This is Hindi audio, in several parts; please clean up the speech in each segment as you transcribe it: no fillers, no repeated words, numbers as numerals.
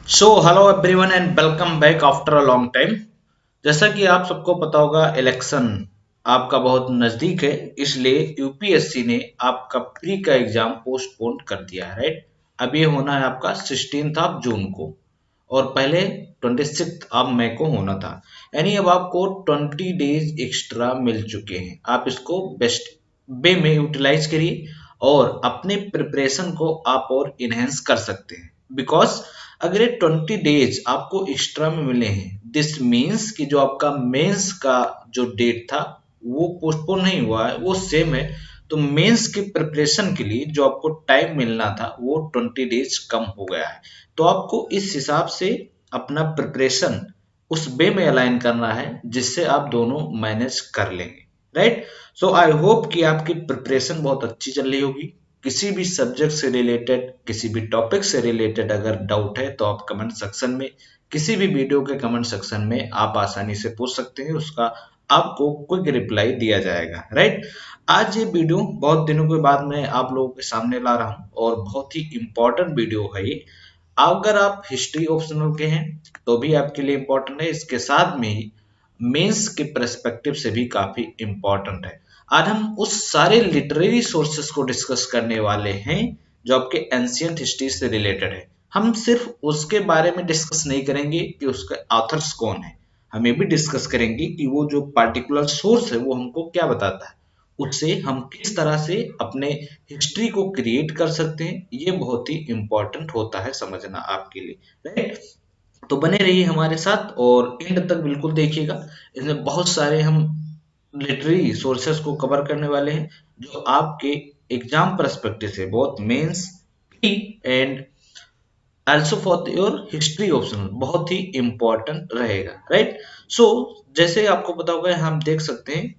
So hello everyone and welcome back after a long time. जैसा कि आप सबको पता होगा, इलेक्शन आपका बहुत नजदीक है, इसलिए यूपीएससी ने आपका प्री का एग्जाम पोस्टपोन कर दिया है। राइट, अब ये होना है आपका 16 ऑफ जून को, और पहले 26 ऑफ मई को होना था। यानी अब आपको 20 डेज एक्स्ट्रा मिल चुके हैं। आप इसको बेस्ट वे में यूटिलाइज करिए और अपने प्रिपरेशन को आप और इनहेंस कर सकते हैं। बिकॉज अगर ये 20 डेज आपको एक्स्ट्रा में मिले हैं, दिस मीन्स कि जो आपका मेंस का जो डेट था वो पोस्टपोन नहीं हुआ है, वो सेम है। तो मेंस की प्रिपरेशन के लिए जो आपको टाइम मिलना था वो 20 डेज कम हो गया है। तो आपको इस हिसाब से अपना प्रिपरेशन उस वे में अलाइन करना है जिससे आप दोनों मैनेज कर लेंगे। राइट, सो आई होप कि आपकी प्रिपरेशन बहुत अच्छी चल रही होगी। किसी भी सब्जेक्ट से रिलेटेड, किसी भी टॉपिक से रिलेटेड अगर डाउट है तो आप कमेंट सेक्शन में, किसी भी वीडियो के कमेंट सेक्शन में आप आसानी से पूछ सकते हैं, उसका आपको क्विक रिप्लाई दिया जाएगा। राइट, आज ये वीडियो बहुत दिनों के बाद मैं आप लोगों के सामने ला रहा हूँ और बहुत ही इंपॉर्टेंट वीडियो है ये। अगर आप हिस्ट्री ऑप्शनल के हैं तो भी आपके लिए इंपॉर्टेंट है, इसके साथ में ही मेंस के पर्सपेक्टिव से भी काफी इंपॉर्टेंट है। आज हम उस सारे लिटरेरी सोर्सेस को डिस्कस करने वाले हैं जो आपके एंशियंट हिस्ट्री से रिलेटेड है। हम सिर्फ उसके बारे में डिस्कस नहीं करेंगे कि उसके ऑथर्स कौन है, हम ये भी डिस्कस करेंगे कि वो जो पार्टिकुलर सोर्स है वो हमको क्या बताता है, उससे हम किस तरह से अपने हिस्ट्री को क्रिएट कर सकते हैं। ये बहुत ही इंपॉर्टेंट होता है समझना आपके लिए। राइट, तो बने रहिए हमारे साथ और एंड तक बिल्कुल देखिएगा। इसमें बहुत सारे हम लिटरेरी सोर्सेस को कवर करने वाले हैं जो आपके एग्जाम पर्सपेक्टिव से बहुत mains pre and also for your history option बहुत ही इंपॉर्टेंट रहेगा। राइट, सो जैसे आपको पता होगा, यहाँ हम देख सकते हैं,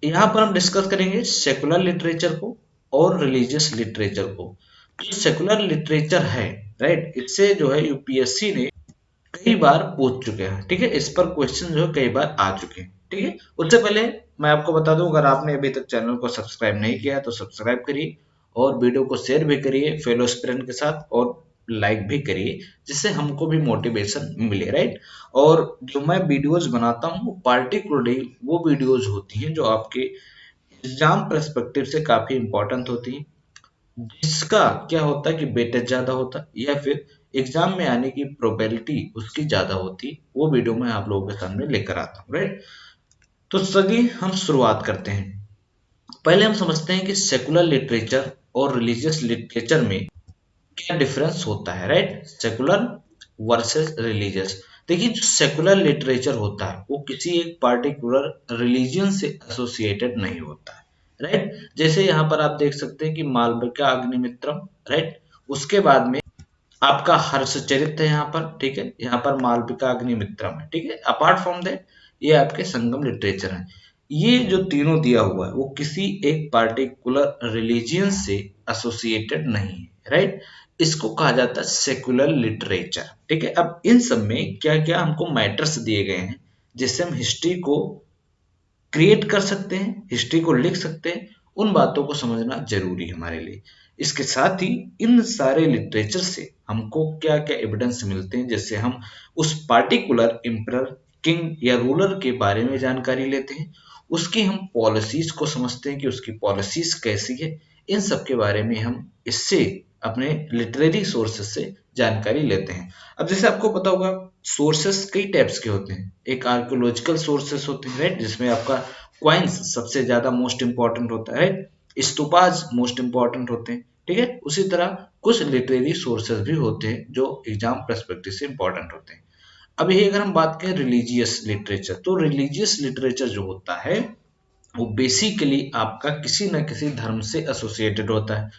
यहाँ पर हम डिस्कस करेंगे सेकुलर लिटरेचर को और रिलीजियस लिटरेचर को। जो सेकुलर लिटरेचर है, राइट, इससे जो है यूपीएससी ने कई बार पूछ चुके हैं। ठीक है, इस पर क्वेश्चन जो है कई बार आ चुके हैं। ठीक है, उससे पहले मैं आपको बता दूं, अगर आपने अभी तक चैनल को सब्सक्राइब नहीं किया तो सब्सक्राइब करिए और वीडियो को शेयर भी करिए फेलो स्टूडेंट के साथ, और लाइक भी करिए जिससे हमको भी मोटिवेशन मिले। राइट, और जो मैं वीडियोज बनाता हूँ वो पार्टिकुलरली वो वीडियोज होती हैं जो आपके एग्जाम पर्सपेक्टिव से काफी इंपॉर्टेंट होती हैं, जिसका क्या होता है कि वेटेज ज्यादा होता है या फिर एग्जाम में आने की प्रोबेबिलिटी उसकी ज्यादा होती है, वो वीडियो मैं आप लोगों के सामने लेकर आता हूँ। राइट, तो सगी हम शुरुआत करते हैं। पहले हम समझते हैं कि सेकुलर लिटरेचर और रिलीजियस लिटरेचर में क्या डिफरेंस होता है। Right, secular versus religious. देखिए, जो सेकुलर लिटरेचर होता है वो किसी एक पार्टिकुलर रिलीजन से एसोसिएटेड नहीं होता है। राइट, जैसे यहाँ पर आप देख सकते हैं कि मालविका अग्निमित्रम। राइट, उसके बाद में आपका हर्षचरित है यहाँ पर। ठीक है, यहाँ पर मालविका अग्निमित्रम है। ठीक है, अपार्ट फ्रॉम दैट ये आपके संगम लिटरेचर है। ये जो तीनों दिया हुआ है वो किसी एक पार्टिकुलर रिलीजियन से एसोसिएटेड नहीं है। राइट, इसको कहा जाता है सेकुलर लिटरेचर। ठीक है, अब इन सब में क्या क्या हमको मैटर्स दिए गए हैं जिससे हम हिस्ट्री को क्रिएट कर सकते हैं, हिस्ट्री को लिख सकते हैं, उन बातों को समझना जरूरी है हमारे लिए। इसके साथ ही इन सारे लिटरेचर से हमको क्या क्या एविडेंस मिलते हैं जिससे हम उस पार्टिकुलर एम्परर, किंग या रूलर के बारे में जानकारी लेते हैं, उसकी हम पॉलिसीज को समझते हैं कि उसकी पॉलिसीज कैसी है। इन सब के बारे में हम इससे अपने लिटरेरी सोर्सेस से जानकारी लेते हैं। अब जैसे आपको पता होगा, सोर्सेस कई टाइप्स के होते हैं। एक आर्कियोलॉजिकल सोर्सेस होते हैं, राइट, जिसमें आपका क्वाइंस सबसे ज्यादा मोस्ट इंपॉर्टेंट होता है। राइट, स्तूपाज मोस्ट इंपॉर्टेंट होते हैं। ठीक है, उसी तरह कुछ लिटरेरी सोर्सेस भी होते हैं जो एग्जाम पर्सपेक्टिव से इंपॉर्टेंट होते हैं। अब यही अगर हम बात करें रिलीजियस लिटरेचर, तो रिलीजियस लिटरेचर जो होता है वो बेसिकली आपका किसी न किसी धर्म से एसोसिएटेड होता है।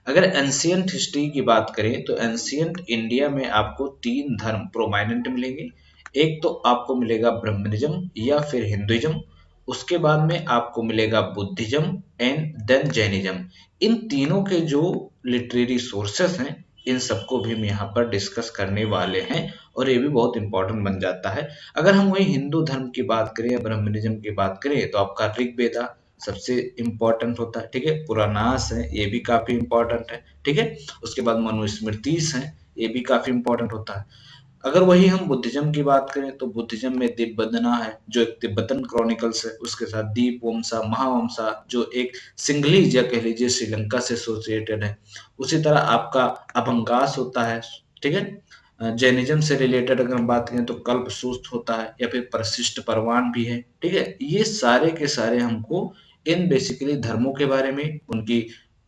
अगर एंशियंट हिस्ट्री की बात करें तो एंशियंट इंडिया में आपको तीन धर्म प्रोमाइनेंट मिलेंगे। एक तो आपको मिलेगा ब्रह्मनिज्म या फिर हिंदुइज्म, उसके बाद में आपको मिलेगा बुद्धिज्म एंड देन जैनिज्म। इन तीनों के जो लिटरेरी सोर्सेस हैं, इन सबको भी हम यहाँ पर डिस्कस करने वाले हैं और ये भी बहुत इंपॉर्टेंट बन जाता है। अगर हम वही हिंदू धर्म की बात करें या ब्रह्मनिज्म की बात करें तो आपका ऋग्वेदा सबसे इंपॉर्टेंट होता है। ठीक है, पुराणास है, ये भी काफी इंपॉर्टेंट है। ठीक है, उसके बाद मनुस्मृतिस हैं, ये भी काफी इंपॉर्टेंट होता है। अगर वही हम बुद्धिज्म की बात करें तो बुद्धिज्म में दिव्यबदना है जो एक तिब्बतन क्रॉनिकल्स है, उसके साथ दीपवमसा, महावमसा जो एक सिंगलीज या कह लीजिए श्रीलंका से एसोसिएटेड है। उसी तरह आपका अभंगास होता है, ठीक है। जैनिज्म से रिलेटेड अगर हम बात करें तो कल्पसूत्र होता है या फिर परिशिष्ट परवान भी है, ठीक है। ये सारे के सारे हमको इन बेसिकली धर्मों के बारे में, उनकी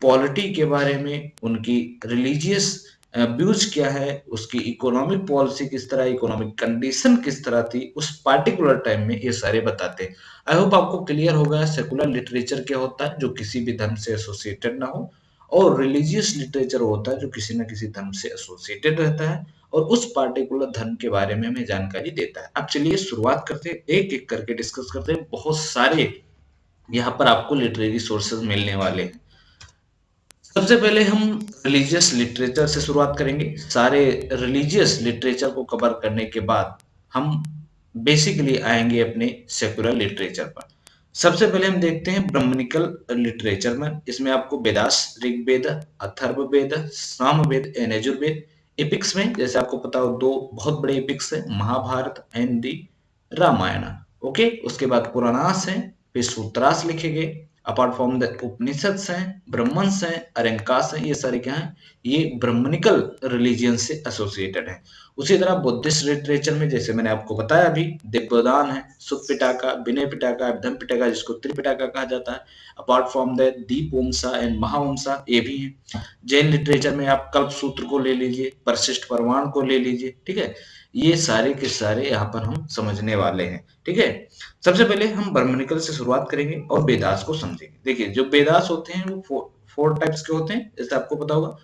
पॉलिटी के बारे में, उनकी रिलीजियस व्यूज क्या है, उसकी इकोनॉमिक पॉलिसी किस तरह, इकोनॉमिक कंडीशन किस तरह थी उस पार्टिकुलर टाइम में, ये सारे बताते हैं। आई होप आपको क्लियर हो गया सेकुलर लिटरेचर क्या होता है जो किसी भी धर्म से एसोसिएटेड ना हो, और रिलीजियस लिटरेचर होता है जो किसी न किसी धर्म से एसोसिएटेड रहता है और उस पार्टिकुलर धर्म के बारे में हमें जानकारी देता है। अब चलिए शुरुआत करते हैं, एक एक करके डिस्कस करते हैं। बहुत सारे यहाँ पर आपको लिटरेरी सोर्सेज मिलने वाले हैं। सबसे पहले हम रिलीजियस लिटरेचर से शुरुआत करेंगे। सारे रिलीजियस लिटरेचर को कवर करने के बाद हम बेसिकली आएंगे अपने सेकुलर लिटरेचर पर। सबसे पहले हम देखते हैं ब्राह्मणिकल लिटरेचर में। इसमें आपको वेदास, ऋग्वेद, अथर्ववेद, सामवेद एंड यजुर्वेद। एपिक्स में जैसे आपको पता हो दो बहुत बड़े एपिक्स है, Mahabharata and the Ramayana. Okay, उसके बाद पुराणास है, फिर सूत्रास लिखे गए। अपार्ट फ्रॉम द उपनिषद्स हैं, ब्रह्मन्स हैं, अरंकास हैं, ये सारे क्या हैं, ये ब्राह्मणिकल रिलीजियन से एसोसिएटेड हैं। उसी तरह बुद्धिस्ट लिटरेचर में जैसे मैंने आपको बताया अभी, दिव्यदान है, सुत पिटाका, विनय पिटाका, धम पिटाका जिसको त्रिपिटाका कहा जाता है। Apart from the Dipavamsa and Mahavamsa ये भी है। जैन लिटरेचर में आप कल्प सूत्र को ले लीजिए, परिशिष्ट परमाण को ले लीजिए, ठीक है। ये सारे के सारे यहाँ पर हम समझने वाले हैं, ठीक है। सबसे पहले हम ब्राह्मणिकल से शुरुआत करेंगे और वेदास को समझेंगे। देखिए जो वेदास होते हैं वो फोर टाइप्स के होते हैं, जैसे आपको पता होगा,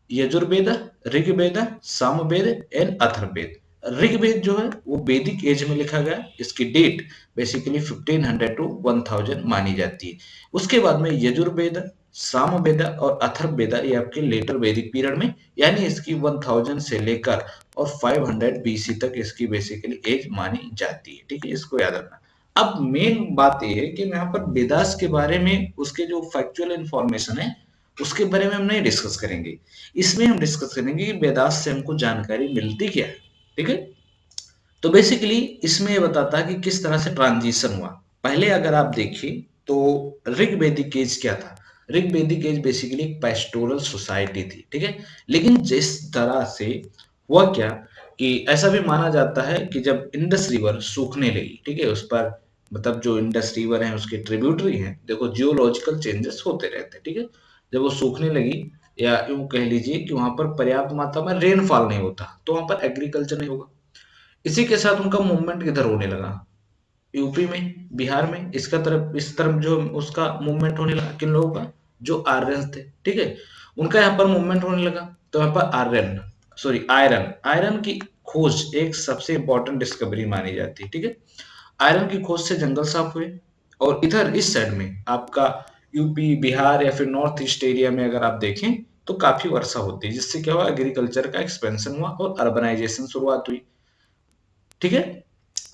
यजुर्वेद, ऋग्वेद, सामवेद एंड अथर्ववेद। ऋग्वेद जो है वो वैदिक एज में लिखा गया, इसकी डेट बेसिकली 1500 टू 1000 मानी जाती है। उसके बाद में यजुर्वेद, सामवेद और अथर्ववेद ये आपके लेटर वैदिक पीरियड में, यानी इसकी 1000 से लेकर और 500 बीसी तक इसकी बेसिकली एज मानी जाती है, ठीक है, इसको याद रखना। अब मेन बात यह है कि मैं यहाँ पर वेदास के बारे में उसके जो फैक्चुअल इंफॉर्मेशन है उसके बारे में हम नहीं डिस्कस करेंगे। इसमें हम डिस्कस करेंगे कि वेदास से हमको जानकारी मिलती क्या है, ठीक है। तो बेसिकली इसमें ये बताता है कि किस तरह से ट्रांजिशन हुआ। पहले अगर आप देखिए तो ऋग्वेदिक एज क्या था। ऋग्वेदिक एज बेसिकली एक पेस्टोरल सोसाइटी थी, ठीक है। लेकिन जिस तरह से हुआ क्या कि ऐसा भी माना जाता है कि जब इंडस रिवर सूखने लगी, ठीक है, उस पर मतलब जो इंडस रिवर है उसके ट्रिब्यूटरी हैं, देखो जियोलॉजिकल चेंजेस होते रहते हैं, ठीक है। जब वो सूखने लगी या यूं कह लीजिए कि वहां पर पर्याप्त मात्रा में रेनफॉल नहीं होता तो वहां पर एग्रीकल्चर नहीं होगा। इसी के साथ उनका मूवमेंट किधर होने लगा, यूपी में, बिहार में, इसका तरफ, इस तरफ जो उसका मूवमेंट होने लगा। किन लोगों का, जो आर्यन थे, ठीक है, उनका यहाँ पर मूवमेंट होने लगा। तो यहाँ पर आर्यन, सॉरी आयरन, आयरन की खोज एक सबसे इंपॉर्टेंट डिस्कवरी मानी जाती है, ठीक है। आयरन की खोज से जंगल साफ हुए और इधर इस साइड में आपका यूपी, बिहार या फिर नॉर्थ ईस्ट एरिया में अगर आप देखें तो काफी वर्षा होती है, जिससे क्या हुआ, एग्रीकल्चर का एक्सपेंशन हुआ और अर्बनाइजेशन शुरुआत हुई, ठीक है।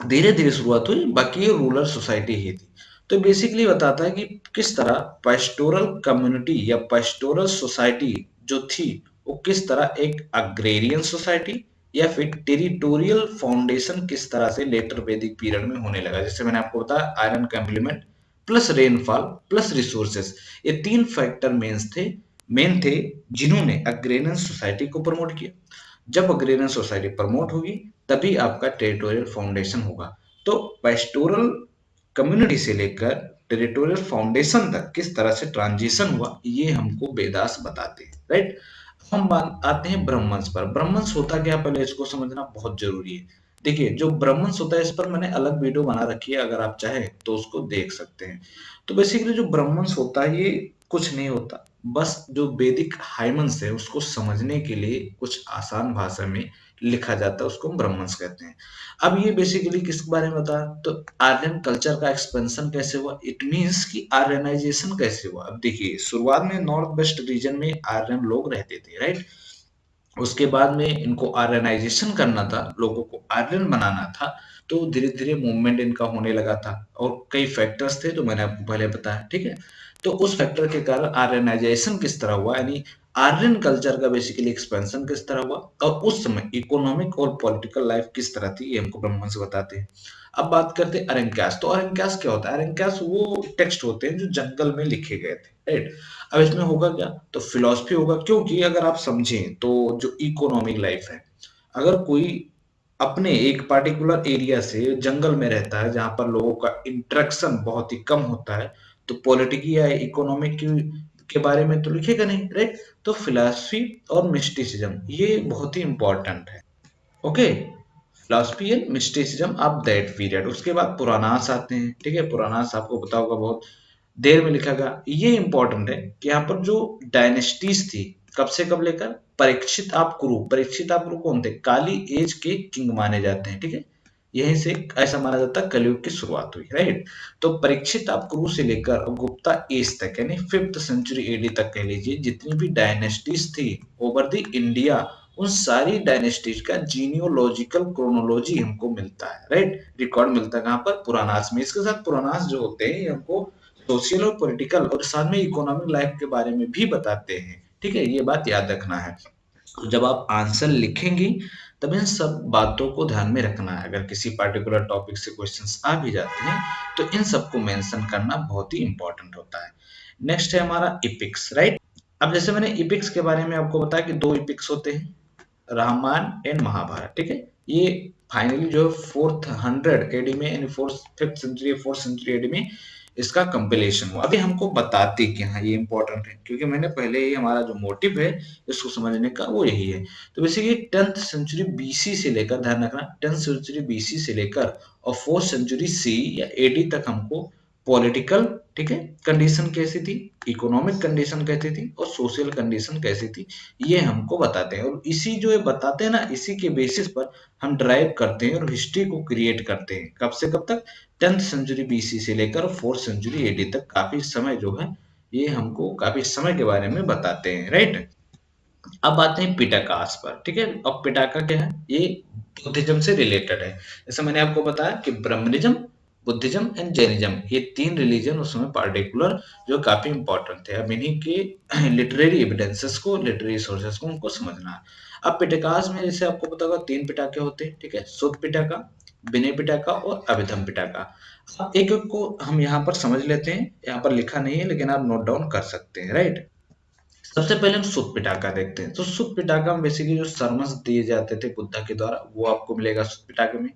धीरे धीरे शुरुआत हुई, बाकी ये रूरल सोसाइटी ही थी। तो बेसिकली बताता है कि किस तरह पेस्टोरल कम्युनिटी या पेस्टोरल सोसाइटी जो थी वो किस तरह एक अग्रेरियन सोसाइटी या फिर टेरिटोरियल फाउंडेशन किस तरह से लेटर वैदिक पीरियड में होने लगा। जैसे मैंने आपको बताया, आयरन का implement plus rainfall plus resources, ये तीन फैक्टर मेन थे जिन्होंने अग्रेरियन सोसाइटी को प्रमोट किया। जब अग्रेरियन सोसाइटी प्रमोट होगी तभी आपका टेरिटोरियल फाउंडेशन होगा। तो पेस्टोरल कम्युनिटी से लेकर टेरिटोरियल फाउंडेशन तक किस तरह से ट्रांजिशन हुआ ये हमको वेदास बताते हैं, राइट। हम बात आते हैं ब्रह्मंस पर। ब्रह्मंस होता क्या, पहले इसको समझना बहुत जरूरी है। देखिए जो ब्रह्मंस होता है इस पर मैंने अलग वीडियो बना रखी है, अगर आप चाहें तो उसको देख सकते हैं। तो बेसिकली जो ब्रह्मंस होता है ये कुछ नहीं होता, बस जो वैदिक हाइमन्स है उसको समझने के लिए कुछ आसान भाषा में लिखा जाता है, उसको हम ब्रह्मंस कहते हैं। अब ये बेसिकली किस बारे में बता, तो आर्यन कल्चर का एक्सपेंशन कैसे हुआ, इट मींस कि आर्यनाइजेशन कैसे हुआ। अब देखिए शुरुआत में नॉर्थ वेस्ट रीजन में आर्यन लोग रहते थे, राइट। उसके बाद में इनको आर्यनाइजेशन करना था, लोगों को आर्यन बनाना था, तो धीरे धीरे मूवमेंट इनका होने लगा था और कई फैक्टर्स थे जो मैंने आपको पहले बताया, ठीक है। तो उस फैक्टर के कारण आर्यनाइजेशन किस तरह हुआ, यानी आर्यन कल्चर का बेसिकली एक्सपेंशन किस तरह हुआ और उस समय इकोनॉमिक और पॉलिटिकल लाइफ किस तरह थी, ये हमको ब्रह्मवंश बताते हैं। अब बात करते हैं अरंक्यास। तो अरंक्यास क्या होता है? अरंक्यास वो टेक्स्ट होते हैं जो जंगल में लिखे गए थे, राइट। अब इसमें होगा क्या? तो फिलॉसफी होगा, क्योंकि अगर आप समझें तो जो इकोनॉमिक लाइफ है, अगर कोई अपने एक पार्टिकुलर एरिया से जंगल में रहता है जहां पर लोगों का इंटरेक्शन बहुत ही कम होता है, तो पॉलिटिक या इकोनॉमिक के बारे में तो लिखेगा नहीं, राइट। तो फिलॉसफी और मिस्टिसिज्म ये बहुत ही इंपॉर्टेंट है। Okay, philosophy and mysticism of that period. उसके बाद पुरानास आते हैं, ठीक है। पुरानास आपको पता होगा, बहुत देर में लिखा गया। ये इंपॉर्टेंट है कि यहाँ पर जो डायनेस्टीज थी, कब से कब लेकर, परीक्षित आप कुरु। परीक्षित आप कुरु कौन थे? काली एज के किंग माने जाते हैं, ठीक है। यहीं से ऐसा माना जाता है कलयुग की शुरुआत हुई, राइट। तो परीक्षित आप कुरु से लेकर गुप्ता एज तक, यानी 5th सेंचुरी एडी तक कह लीजिए, जितनी भी डायनेस्टीज थी ओवर द इंडिया, उन सारी डायनेस्टीज का जीनियोलॉजिकल क्रोनोलॉजी हमको मिलता है, राइट। रिकॉर्ड मिलता है कहाँ पर? पुरानास में। इसके साथ पुरानास जो होते हैं ये हमको सोशल और पॉलिटिकल और साथ में इकोनॉमिक लाइफ के बारे में भी बताते हैं, ठीक है। ये बात याद रखना है। तो जब आप आंसर लिखेंगी तब इन सब बातों को ध्यान में रखना है। अगर किसी पर्टिकुलर टॉपिक से क्वेश्चंस आ भी जाते हैं तो इन सबको मेंशन करना बहुत ही इंपॉर्टेंट होता है। नेक्स्ट है हमारा इपिक्स, राइट। अब जैसे मैंने इपिक्स के बारे में आपको बताया कि दो इपिक्स होते हैं, रामायण एंड महाभारत, ठीक है। ये फाइनली जो 400 एडी में, यानी 4th सेंचुरी एडी में इसका कंपिलेशन हुआ। अभी हमको बताते कि हाँ ये इंपॉर्टेंट है, क्योंकि मैंने पहले ही हमारा जो मोटिव है इसको समझने का वो यही है। तो बेसिकली 10th सेंचुरी बीसी से लेकर, ध्यान रखना, 10th सेंचुरी बीसी से लेकर और 4th सेंचुरी सी या एडी तक हमको पॉलिटिकल, ठीक है, कंडीशन कैसी थी, इकोनॉमिक कंडीशन कैसी थी और सोशल कंडीशन कैसी थी, ये हमको बताते हैं। और इसी जो ये बताते हैं ना, इसी के बेसिस पर हम ड्राइव करते हैं और हिस्ट्री को क्रिएट करते हैं। कब से कब तक? 10th सेंचुरी बीसी से लेकर 4th सेंचुरी एडी तक काफी समय जो है ये हमको काफी समय के बारे में बताते हैं, राइट। अब आते हैं पिटाकास पर, ठीक है। अब पिटाका क्या है? ये बुद्धिज्म से रिलेटेड है। जैसे मैंने आपको बताया कि ब्रह्मनिज्म, बुद्धिज्म एंड जैनिज्म, ये 3 रिलीजन उस समय पार्टिकुलर जो काफी इंपॉर्टेंट थे। अब इन्हीं के लिटरेरी एविडेंसेस को, लिटरेरी सोर्सेस को उनको समझना है। अब पिटाकास में जैसे आपको पता होगा 3 पिटाके होते हैं, ठीक है। शुद्ध पिटाका, विनय पिटाका और अभिधम पिटाका। अब एक एक को हम यहाँ पर समझ लेते हैं। यहाँ पर लिखा नहीं है लेकिन आप नोट डाउन कर सकते हैं, राइट। सबसे पहले हम सुत पिटाका देखते हैं। तो सुत पिटाका में बेसिकली जो सरमस दिए जाते थे बुद्धा के द्वारा वो आपको मिलेगा सुत पिटाके में।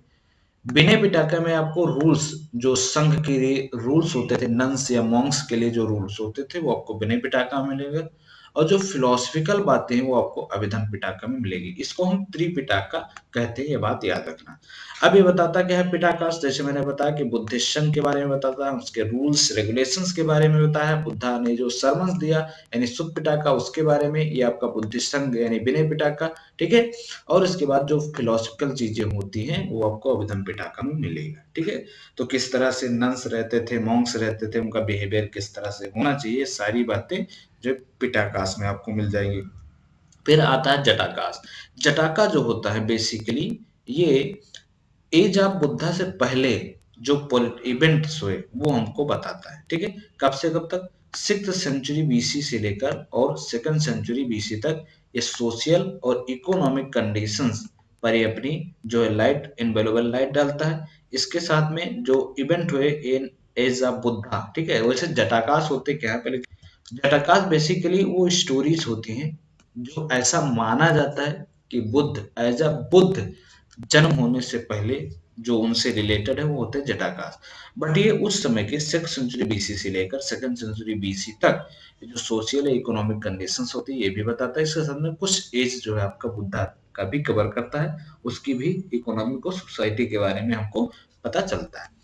विनय पिटाका में आपको रूल्स, जो संघ के लिए रूल्स होते थे, नन्स या मॉन्क्स के लिए जो रूल्स होते थे वो आपको विनय पिटाका में मिलेगा। और जो फिलोसफिकल बातें हैं वो आपको अभिधम पिटाका में मिलेगी। इसको हम त्रिपिटाका कहते हैं, ये बात याद रखना। अब ये बताता क्या है पिटाका? जैसे मैंने बताया कि बुद्धिस्ट संघ के बारे में बताता है, उसके रूल्स रेगुलेशंस के बारे में बताया है, बुद्धा ने जो सरमन्स दिया यानी सुत पिटाका उसके बारे में, ये आपका बुद्धिस्ट संघ यानी विनय पिटाका, ठीक है। और इसके बाद जो फिलोसफिकल चीजें होती हैं वो आपको अभिधम पिटाका में मिलेगा, ठीक है। तो किस तरह से नन्स रहते थे, मॉन्क्स रहते थे, उनका बिहेवियर किस तरह से होना चाहिए, सारी बातें जो पिटाकास में आपको मिल जाएंगी। फिर आता है जटाकास। जटाका जो होता है बेसिकली ये एज ऑफ बुद्धा से पहले जो इवेंट्स हुए वो हमको बताता है, ठीक है। कब से कब तक? 6th सेंचुरी बीसी से लेकर और 2nd सेंचुरी बीसी तक ये सोशल और इकोनॉमिक कंडीशंस पर ये अपनी जो है लाइट, इनवेल्युएबल लाइट डालता है। इसके साथ में जो इवेंट हुए इन एज ऑफ बुद्धा, ठीक है। वैसे जटाकाश होते क्या है पहले? जटाकाश बेसिकली वो स्टोरीज होती हैं जो ऐसा माना जाता है कि बुद्ध एज अ बुद्ध जन्म होने से पहले जो उनसे रिलेटेड है वो होते हैं जटाकाश। बट ये उस समय के 6th सेंचुरी बीसी से लेकर 2nd सेंचुरी बीसी तक ये जो सोशल इकोनॉमिक कंडीशंस होती है ये भी बताता है। इसके साथ में कुछ एज जो है आपका बुद्धा का भी कवर करता है, उसकी भी इकोनॉमिक और सोसाइटी के बारे में हमको पता चलता है।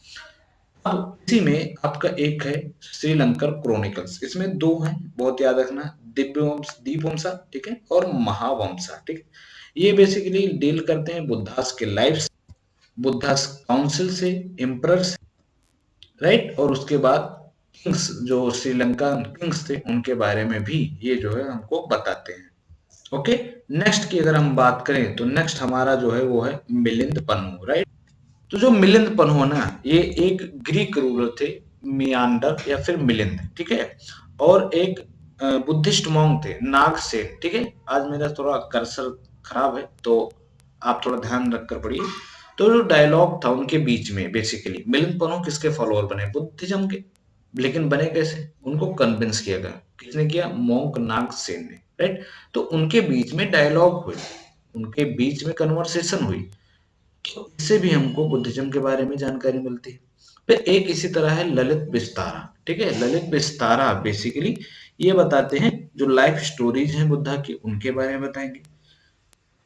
अब इसी में आपका एक है श्रीलंकर क्रॉनिकल्स। इसमें दो हैं, बहुत याद रखना, दिव्यवंश, दीपवंशा, ठीक है, और महावंशा, ठीक है। ये बेसिकली डील करते हैं बुद्धास के लाइफ, बुद्धास काउंसिल से, एम्परर से, राइट। और उसके बाद किंग्स, जो श्रीलंका किंग्स थे उनके बारे में भी ये जो है हमको बताते हैं। ओके, नेक्स्ट की अगर हम बात करें तो नेक्स्ट हमारा जो है वो है मिलिंद पन्नू, राइट। तो जो मिलिंद पन्हु ना, ये एक ग्रीक रूलर थे, मियांडर या फिर मिलिंद, ठीक है। और एक बुद्धिस्ट मॉन्क थे, नागसेन, ठीक है। आज मेरा थोड़ा कर्सर खराब है तो आप थोड़ा ध्यान रखकर पढ़िए। तो जो डायलॉग था उनके बीच में, बेसिकली मिलन पनो किसके फॉलोअर बने, बुद्धिज्म के। लेकिन बने कैसे, उनको कन्विंस किया गया, किसने किया, मॉन्क नागसेन ने, राइट। तो उनके बीच में डायलॉग हुए, उनके बीच में कन्वर्सेशन हुई, तो इससे भी हमको बुद्धिज्म के बारे में जानकारी मिलती है। फिर एक इसी तरह है ललित विस्तारा, ठीक है। ललित विस्तारा बेसिकली ये बताते हैं जो लाइफ स्टोरीज हैं बुद्धा की, उनके बारे में बताएंगे।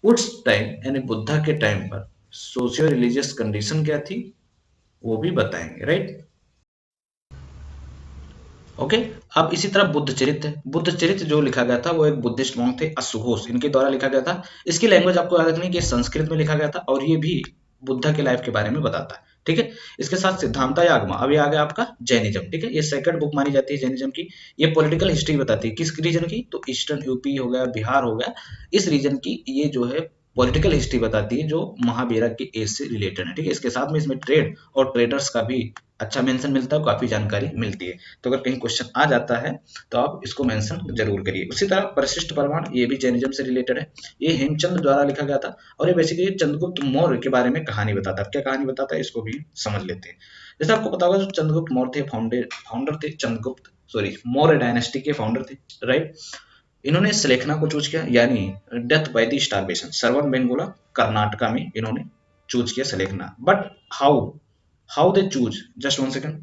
उस टाइम यानी बुद्धा के टाइम पर सोशियो रिलीजियस कंडीशन क्या थी वो भी बताएंगे, राइट। ओके। अब इसी तरह बुद्ध चरित्र, बुद्ध चरित्र जो लिखा गया था वो एक बुद्धिस्ट मॉन्क थे असुघोष, इनके द्वारा लिखा गया था। इसकी लैंग्वेज आपको याद रखनी है कि संस्कृत में लिखा गया था और ये भी बुद्धा के लाइफ के बारे में बताता है, ठीक है। इसके साथ सिद्धांता यागमा, अभी आ गया आपका जैनिज्म, ठीक है। ये सेकंड बुक मानी जाती है जैनिज्म की। ये पॉलिटिकल हिस्ट्री बताती है किस रीजन की, तो ईस्टर्न यूपी हो गया, बिहार हो गया, इस रीजन की ये जो है पॉलिटिकल हिस्ट्री बताती है जो महावीरा के एज से रिलेटेड है, ठीक है। इसके साथ में इसमें ट्रेड और ट्रेडर्स का भी अच्छा मेंशन मिलता है, काफी जानकारी मिलती है। तो अगर कहीं क्वेश्चन आ जाता है तो आप इसको मेंशन जरूर करिए। उसी तरह परिशिष्ट प्रमाण, ये भी जैनिज्म से रिलेटेड है। ये हेमचंद द्वारा लिखा गया था और ये बेसिकली चंद्रगुप्त मौर्य के बारे में कहानी बताता है। क्या कहानी बताता है इसको भी समझ लेते हैं। जैसे आपको पता होगा जो चंद्रगुप्त मौर्य थे, फाउंडर थे, चंद्रगुप्त सॉरी मौर्य डायनेस्टी के फाउंडर थे, राइट। इन्होंने सलेखना को चूज किया, यानी death by the starvation, Shravanabelagola Karnataka में इन्होंने चूज किया Sallekhana. But how how they choose, just one second,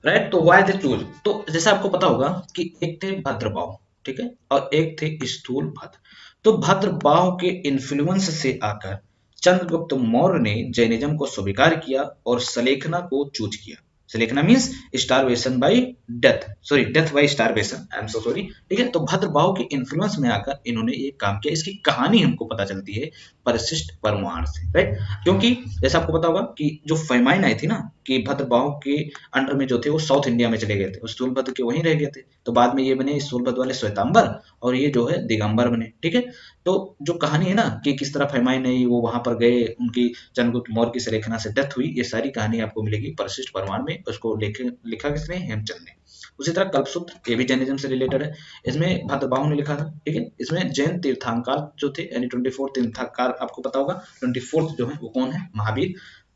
right. तो वाई दे चूज, तो जैसे आपको पता होगा कि एक थे भद्रबाहु, ठीक है, और एक थे स्थूल भद्र। तो भद्रबाहु के इन्फ्लुएंस से आकर चंद्रगुप्त मौर्य ने जैनिज्म को स्वीकार किया और सलेखना को चूज किया। Sallekhana means starvation by death, sorry death by starvation, I am so sorry, ठीक है। तो भद्रबाहु के इन्फ्लुएंस में आकर इन्होंने ये काम किया। इसकी कहानी हमको पता चलती है परिशिष्ट परमार से, राइट। क्योंकि जैसे आपको पता होगा कि जो फेमाइन आई थी ना, कि भद्रबाहु के अंडर में जो थे वो साउथ इंडिया में चले गए थे, स्थूलभद्र के वहीं रह गए थे। तो बाद में ये बने स्थूलभद्र वाले श्वेतांबर और ये जो है दिगंबर बने, ठीक है। तो जो कहानी है ना कि किस तरह फेमाइन आई, वो वहां पर गए, उनकी चंद्रगुप्त मौर्य की सलेखना से डेथ हुई, ये सारी कहानी आपको मिलेगी परिशिष्ट परमार में। उसको लिखा किसने, हेमचंद ने। उसी तरह कल्पसूत्र, ये भी जैनिज्म से रिलेटेड है। इसमें भद्रबाहु ने लिखा था, ठीक है। इसमें जैन तीर्थंकर जो थे, यानी 24 तीर्थंकर, आपको पता होगा 24 जो है वो कौन है, महावीर।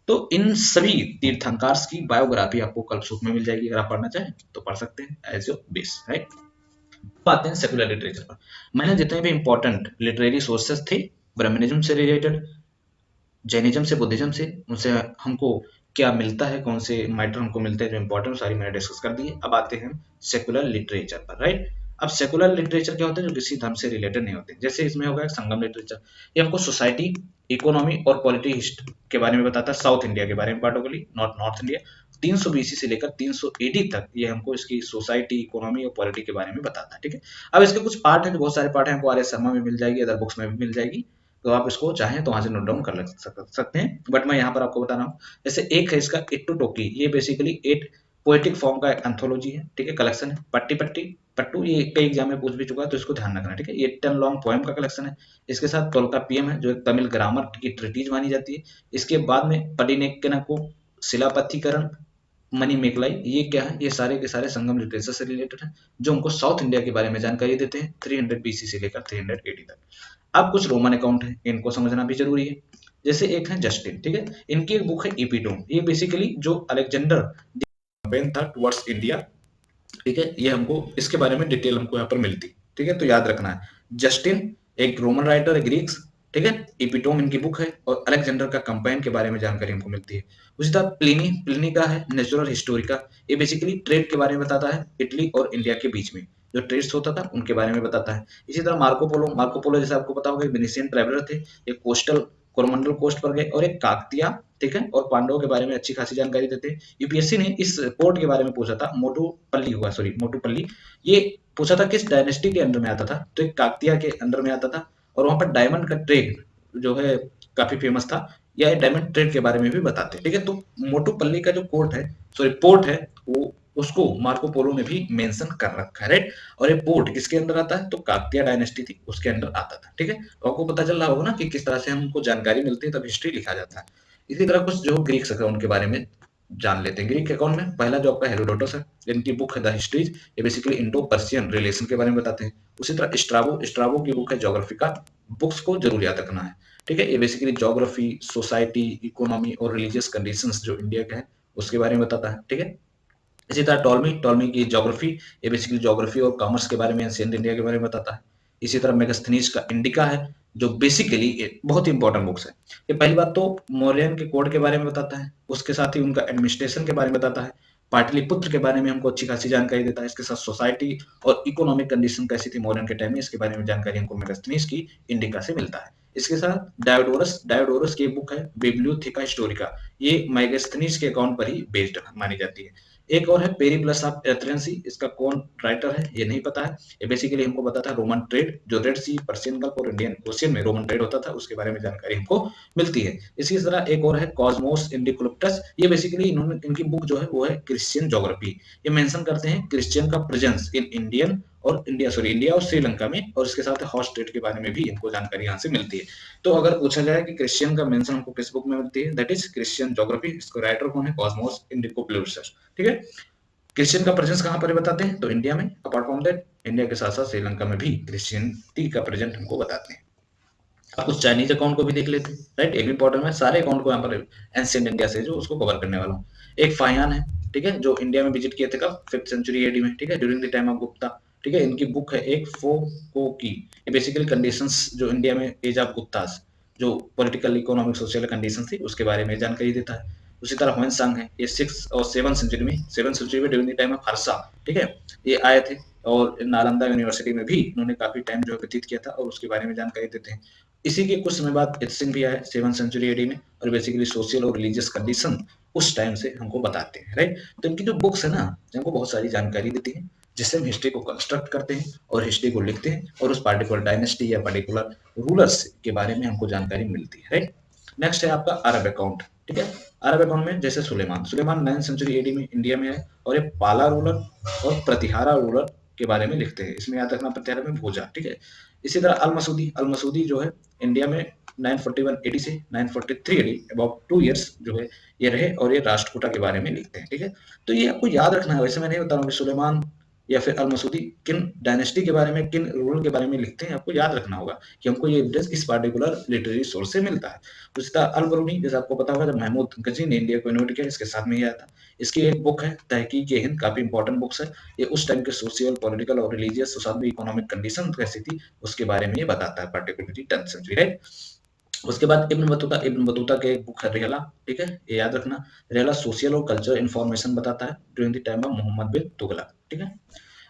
तो इन सभी तीर्थंकर की बायोग्राफी आपको कल्पसूत्र में मिल जाएगी, अगर आप पढ़ना चाहें तो पढ़ सकते हैं एज योर बेस, राइट। आते हैं सेकुलर लिटरेचर पर। मैंने जितने भी इंपॉर्टेंट लिटरेरी सोर्सेस थे ब्राह्मणिज्म से रिलेटेड, जैनिज्म से, बुद्धिज्म से, उनसे हमको क्या मिलता है, कौन से मैटर हमको मिलते हैं जो इंपॉर्टेंट, सारी मैंने डिस्कस कर दी है। अब आते हैं सेकुलर लिटरेचर पर, राइट। अब सेकुलर लिटरेचर क्या होता है, जो किसी धर्म से रिलेटेड नहीं होते। जैसे इसमें होगा संगम लिटरेचर, ये हमको सोसाइटी, इकोनॉमी और पॉलिटी के बारे में बताता है, साउथ इंडिया के बारे में particularly, not north India. 300 BC से लेकर 300 एडी तक ये हमको इसकी सोसाइटी, इकोनॉमी और पॉलिटी के बारे में बताता है, ठीक है। अब इसके कुछ पार्ट है, जो बहुत सारे पार्ट हैं, हमको आर्य शर्मा में मिल जाएगी, अदर बुक्स में भी मिल जाएगी। तो आप इसको चाहें तो वहां से नोट डाउन कर सकते हैं, बट मैं यहाँ पर आपको बता रहा हूँ। जैसे एक है इसका इट्टू टोकी, ये बेसिकली 8 पोएटिक फॉर्म का एक एंथोलॉजी है, ठीक है, कलेक्शन है। पट्टी पट्टी पट्टू, ये कई एग्जाम में पूछ भी चुका है तो इसको ध्यान रखना, ठीक है। ये 10 लॉन्ग पोएम का कलेक्शन है। इसके साथ तोल्काप्पियम है जो एक तमिल ग्रामर की ट्रिटीज मानी जाती है। इसके बाद में पडिनेक्केनकु, शिलापत्थीकरण, मनी मेकलाई, ये क्या है, ये सारे के सारे संगम लिटरेचर से रिलेटेड है, जो हमको साउथ इंडिया के बारे में जानकारी देते हैं 300 बीसी से लेकर 380 तक। अब कुछ रोमन अकाउंट है, इनको समझना भी जरूरी है। जैसे एक है जस्टिन, ठीक है, इनकी एक बुक है इपीटोम, ये बेसिकली जो अलेक्जेंडर कैंपेन था टुवर्ड्स इंडिया, ठीक है, ये हमको इसके बारे में डिटेल हमको यहाँ पर मिलती, ठीक है। तो याद रखना है, जस्टिन एक रोमन राइटर है, ग्रीक्स, ठीक है। इपिटोम इनकी बुक है और अलेक्जेंडर का कंपेन के बारे में जानकारी हमको मिलती है। उसी तरह प्लिनी, प्लिनी का है नेचुरल हिस्टोरिका, ये बेसिकली ट्रेड के बारे में बताता है, इटली और इंडिया के बीच में जो ट्रेड्स होता था उनके बारे में बताता है। इसी तरह मार्को पोलो, मार्को पोलो जैसे आपको पता होगा वेनिसियन ट्रैवलर थे, एक कोस्टल कोरोमंडल कोस्ट पर गए, और एक काकतिया, ठीक है, और पांडवों के बारे में अच्छी खासी जानकारी देते हैं। यूपीएससी ने इस पोर्ट के बारे में पूछा था, मोटूपल्ली हुआ, सॉरी मोटूपल्ली, ये पूछा था किस डायनेस्टी के अंडर में आता था, तो एक काकतिया के अंडर में आता था। और वहां पर डायमंड का ट्रेड जो है काफी फेमस था, या डायमंड ट्रेड के बारे में भी बताते हैं, ठीक है। तो मोटूपल्ली का जो कोर्ट है, सॉरी पोर्ट है, वो उसको मार्को पोलो ने भी मेंशन कर रखा है, राइट। और ये पोर्ट किसके अंदर आता है, तो काकतिया डायनेस्टी थी उसके अंदर आता था, ठीक है। तो आपको पता चल रहा होगा ना कि किस तरह से हमको जानकारी मिलती है तब हिस्ट्री लिखा जाता है। इसी तरह कुछ जो ग्रीक्स है उनके बारे में जान लेते हैं। ग्रीक अकाउंट में पहला जो आपका हेरोडोटस है, इनकी बुक है द हिस्ट्रीज, ये बेसिकली इंडो पर्शियन रिलेशन के बारे में बताते हैं। उसी तरह स्ट्राबो, स्ट्राबो की बुक है ज्योग्राफी का, बुक्स को जरूर याद रखना है, ठीक है। ये बेसिकली ज्योग्राफी, सोसाइटी, इकोनॉमी और रिलीजियस कंडीशंस जो इंडिया के हैं उसके बारे में बताता है, ठीक है। इसी तरह टॉलमी, टॉलमी की ज्योग्राफी, ये बेसिकली ज्योग्राफी और कॉमर्स के बारे में, एंशिएंट इंडिया के बारे में बताता है। इसी तरह मेगास्थनीज का इंडिका है, जो बेसिकली बहुत ही इंपॉर्टेंट बुक्स है। ये पहली बात तो मौर्यन के कोड के बारे में बताता है, उसके साथ ही उनका एडमिनिस्ट्रेशन के बारे में बताता है, पाटलिपुत्र के बारे में हमको अच्छी खासी जानकारी देता है। इसके साथ सोसाइटी और इकोनॉमिक कंडीशन कैसी थी मौर्यन के टाइम में, इसके बारे में जानकारी हमको मेगास्थनीज की इंडिका से मिलता है। इसके साथ डायोडोरस, डायोडोरस की एक बुक है बिब्लियोथेका हिस्टोरिका, ये मेगास्थनीज के अकाउंट पर ही बेस्ड मानी जाती है। एक और है पेरिप्लस ऑफ एथरेंसी, इसका कौन राइटर है ये नहीं पता है। ये बेसिकली हमको बताता है रोमन ट्रेड, जो रेड सी, पर्शियन गल्फ और इंडियन ओशियन में रोमन ट्रेड होता था, उसके बारे में जानकारी हमको मिलती है। इसी तरह एक और है कॉस्मोस इंडिकुलप्टस, ये बेसिकली इन्होंने, इनकी बुक जो है वो है क्रिश्चियन ज्योग्राफी। ये मेंशन करते हैं क्रिश्चियन का प्रेजेंस इन इंडियन और इंडिया और श्रीलंका में, और इसके साथ हॉट स्टेट के बारे में भी इनको जानकारी यहाँ से मिलती है। तो अगर पूछा जाए कि क्रिश्चियन का मेंशन हमको किस बुक में मिलती है, दैट इज क्रिश्चियन ज्योग्राफी। इसको राइटर कौन है, कॉस्मोस इंडिकुलप्टस, ठीक है। क्रिश्चियन का प्रेजेंस कहाँ पर बताते हैं, तो इंडिया में। अपार्ट फ्रॉम दैट इंडिया के साथ साथ श्रीलंका में भी क्रिश्चियनिटी का प्रेजेंट हमको बताते हैं। अब कुछ चाइनीज अकाउंट को भी देख लेते हैं, राइट। एक इंपॉर्टेंट है, सारे अकाउंट को यहाँ पर एंशिएंट इंडिया से जो उसको कवर करने वाला हूँ। एक फायान है, ठीक है, जो इंडिया में विजिट किए थे कब, 5th सेंचुरी एडी में, ठीक है, during the time of Gupta, ठीक है। इनकी बुक है एक फोको की, ये बेसिकली कंडीशंस जो इंडिया में एज ऑफ गुप्तास, जो पॉलिटिकल इकोनॉमिक सोशल कंडीशन थी उसके बारे में जानकारी देता है। उसी तरह ह्वेनसांग है, ये 6 और 7 सेंचुरी में, 7 सेंचुरी में during the time of Harsha, ठीक है, ये आए थे और नालंदा यूनिवर्सिटी में भी इन्होंने काफी टाइम जो है व्यतीत किया था, और उसके बारे में जानकारी देते हैं। इसी के कुछ समय बाद एथसिन भी आए 7 सेंचुरी एडी में, और बेसिकली सोशल और रिलीजियस कंडीशन उस टाइम से हमको बताते हैं, राइट। तो इनकी जो बुक्स है ना, हमको बहुत सारी जानकारी देती है, जिससे हम हिस्ट्री को कंस्ट्रक्ट करते हैं और हिस्ट्री को लिखते हैं, और उस पार्टिकुलर डायनेस्टी या पर्टिकुलर रूलर्स के बारे में हमको जानकारी मिलती है, राइट। नेक्स्ट है आपका अरब अकाउंट, ठीक है। अरब अकाउंट में जैसे सुलेमान, सुलेमान 9 सेंचुरी एडी में इंडिया में आए, और ये पाला रूलर और प्रतिहारा रूलर के बारे में लिखते हैं। इसमें याद रखना, प्रतिहारा में भोजा, ठीक है। इसी तरह अल मसूदी, अल मसूदी जो है इंडिया में 941 एडी से 943 एडी, अबाउट 2 इयर्स जो है ये रहे, और ये राष्ट्रकूटा के बारे में लिखते हैं, ठीक है। तो ये आपको याद रखना है। वैसे मैं नहीं बता रहा हूँ कि सुलेमान या फिर अल मसूदी किन डायनेस्टी के बारे में, किन रूल के बारे में लिखते हैं, आपको याद रखना होगा कि हमको ये एविडेंस इस पार्टिकुलर लिटरेरी सोर्स से मिलता है। उसी तरह अल बरूनी, जैसे आपको पता होगा जब महमूद गजनी ने इंडिया को इन्वेट किया, इसके साथ में ही आया था। इसकी एक बुक है तहकीक हिंद, काफी इंपॉर्टेंट बुक्स है। ये उस टाइम के सोशल, पॉलिटिकल और रिलीजियस सोसाइटी, इकोनॉमिक कंडीशन कैसी थी उसके बारे में ये बताता है, पर्टिकुलरली 10th सेंचुरी, राइट। उसके बाद इब्न बतूता, इब्न बतूता के एक बुक है रेहला, ठीक है, ये याद रखना। रेहला सोशल और कल्चर इन्फॉर्मेशन बताता है during the time of Muhammad bin Tughlaq, ठीक है।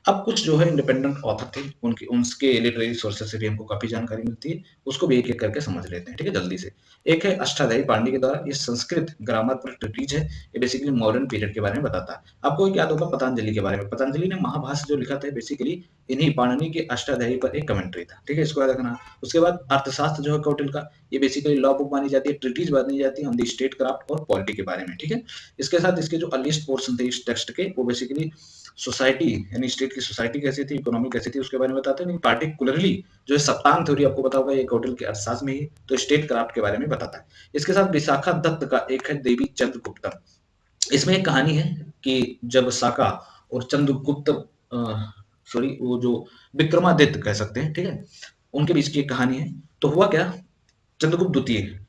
अब कुछ जो है इंडिपेंडेंट ऑथर थे, उनकी उनके लिटरेरी सोर्सेस से भी हमको काफी जानकारी मिलती है, उसको भी एक एक करके समझ लेते हैं, ठीक है, जल्दी से। एक है अष्टाध्यायी पांडे के द्वारा, ये संस्कृत ग्रामर पर ट्रीटीज है, ये बेसिकली मॉडर्न पीरियड के बारे में बताता है। आपको एक याद होगा पतंजलि के बारे में, पतंजलि ने महाभाष्य जो लिखा था बेसिकली इन्हीं पाणिनि के अष्टाध्यायी पर एक कमेंट्री था, ठीक है, इसको याद रखना। उसके बाद अर्थशास्त्र जो है कौटिल्य का, ये बेसिकली लॉ बुक मानी जाती है, ट्रीटीज मानी जाती है ऑन द स्टेट क्राफ्ट और पॉलिटी के बारे में, ठीक है। इसके साथ इसके जो अर्लीस्ट पोर्शन थे इस टेक्स्ट के, वो बेसिकली सोसाइटी यानी स्टेट की सोसाइटी कैसी थी, इकोनॉमी कैसी थी उसके बारे में बताते हैं। लेकिन पार्टिकुलरली जो है सप्तांग थ्योरी आपको पता होगा, ये कौटिल्य के अर्थशास्त्र में ही, तो स्टेट क्राफ्ट के बारे में बताता है। इसके साथ विशाखा दत्त का एक है देवी चंद्रगुप्तम, इसमें एक कहानी है कि जब साका और चंद्रगुप्त, सॉरी, वो जो विक्रमादित्य कह सकते हैं, ठीक है, उनके बीच की एक कहानी है। तो हुआ क्या, चंद्रगुप्त द्वितीय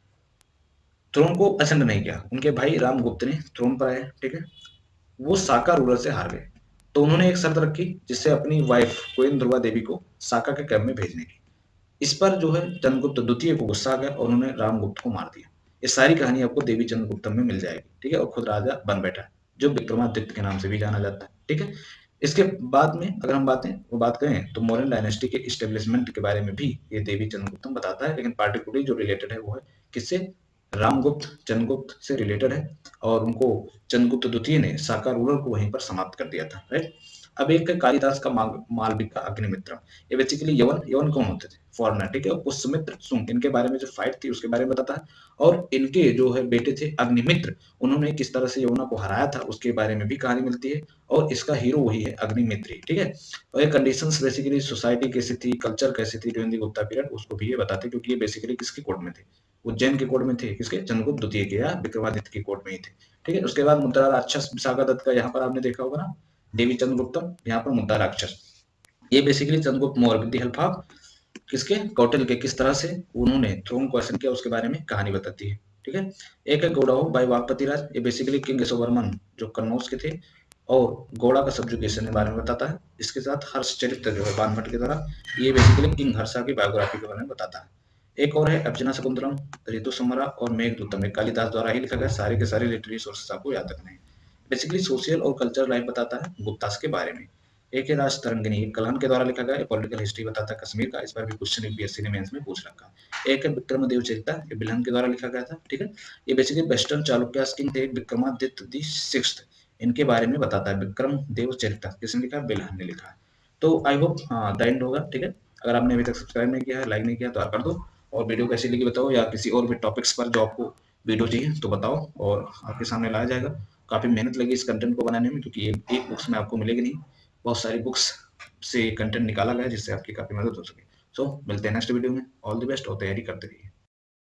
थ्रोन को असेंड नहीं किया, उनके भाई रामगुप्त ने थ्रोन पर आए, ठीक है। वो साका रूलर से हार गए, तो उन्होंने एक शर्त रखी, जिससे अपनी वाइफ क्वीन ध्रुवा देवी को साका के कैंप में भेजने की। इस पर जो है चंद्रगुप्त द्वितीय को गुस्सा आ गया और उन्होंने रामगुप्त को मार दिया। ये सारी कहानी आपको देवी चंद्रगुप्तम में मिल जाएगी, ठीक है, और खुद राजा बन बैठा है, जो विक्रमादित्य के नाम से भी जाना जाता है, ठीक है। इसके बाद में अगर हम बात करें तो मौर्यन डायनेस्टी के इस्टेब्लिशमेंट के बारे में भी ये देवी चंद्रगुप्तम बताता है, लेकिन पार्टिकुलरली जो रिलेटेड है वो है किससे, रामगुप्त चंद्रगुप्त से रिलेटेड है, और उनको चंद्रगुप्त द्वितीय ने साका रूलर को वहीं पर समाप्त कर दिया था, राइट। अब एक है कालिदास का मालविका अग्निमित्र, ये बेसिकली यवन, यवन कौन होते थे, फॉरनर, ठीक है। पुष्यमित्र शुंग, इनके बारे में जो फाइट थी उसके बारे में बताता है, और इनके जो है बेटे थे अग्निमित्र, उन्होंने किस तरह से यमुना को हराया था उसके बारे में भी कहानी मिलती है, और इसका हीरो वही है अग्निमित्र, ठीक है। और ये कंडीशंस बेसिकली सोसाइटी कैसी थी, कल्चर कैसी थी ड्यूरिंग द गुप्ता पीरियड, उसको भी ये बताते हैं, क्योंकि ये बेसिकली किसके कोर्ट में थे, उज्जैन के कोर्ट में थे, किसके, चंद्रगुप्त द्वितीय के या विक्रमादित्य के कोर्ट में ही थे। ठीक है, उसके बाद मुद्रा राक्षस विशाखा दत्त का यहाँ पर आपने देखा होगा ना, देवी चंद्रगुप्तम, यहाँ पर मुद्रा राक्षस। ये basically Chandragupta Maurya with the help of किसके, कौटिल्य के, किस तरह से उन्होंने थ्रोन को क्वेश्चन किया उसके बारे में कहानी बताती है। ठीक है, एक है गौड़ाओ बाई वागपति राज, ये बेसिकली किंग यशोवर्मन जो कन्नौज के थे, और गौड़ा का सब्जुकेशन के बारे में बताता है। इसके साथ हर्ष चरित्र जो है बानभट्ट के द्वारा, ये बेसिकली किंग हर्षा की बायोग्राफी के बारे में बताता है। एक और है अर्चना शकुंतलम, ऋतु संहारा और मेघदूतम, कालिदास द्वारा ही लिखा गया, सारे के सारे लिटरेरी सोर्सेस आपको याद रखने हैं। बेसिकली सोशल और कल्चरल लाइफ बताता है गुप्तास के बारे में। एक है राज तरंगिणी, कलहन के द्वारा लिखा गया, पॉलिटिकल हिस्ट्री बताता है कश्मीर का, इस पर भी क्वेश्चन यूपीएससी ने मेंस में पूछ रखा। एक है विक्रमदेव चरिता, ये बिलहन के द्वारा लिखा गया था। ठीक है, ये बेसिकली वेस्टर्न चालुक्य किंग थे विक्रमादित्य द सिक्स्थ, इनके बारे में बताता है। विक्रम देव चरिता किसने लिखा, बिलहन ने लिखा है। तो आई होप द एंड होगा। ठीक है, अगर आपने अभी तक सब्सक्राइब नहीं किया है, लाइक नहीं किया तो आप कर दो, और वीडियो कैसी लगी बताओ, या किसी और भी टॉपिक्स पर जो आपको वीडियो चाहिए तो बताओ, और आपके सामने लाया जाएगा। काफी मेहनत लगी इस कंटेंट को बनाने में, क्योंकि ये एक बुक्स में आपको मिलेगी नहीं, बहुत सारी बुक्स से कंटेंट निकाला गया है जिससे आपकी काफी मदद हो सके। सो मिलते हैं नेक्स्ट वीडियो में, ऑल द बेस्ट और तैयारी करते रहिए।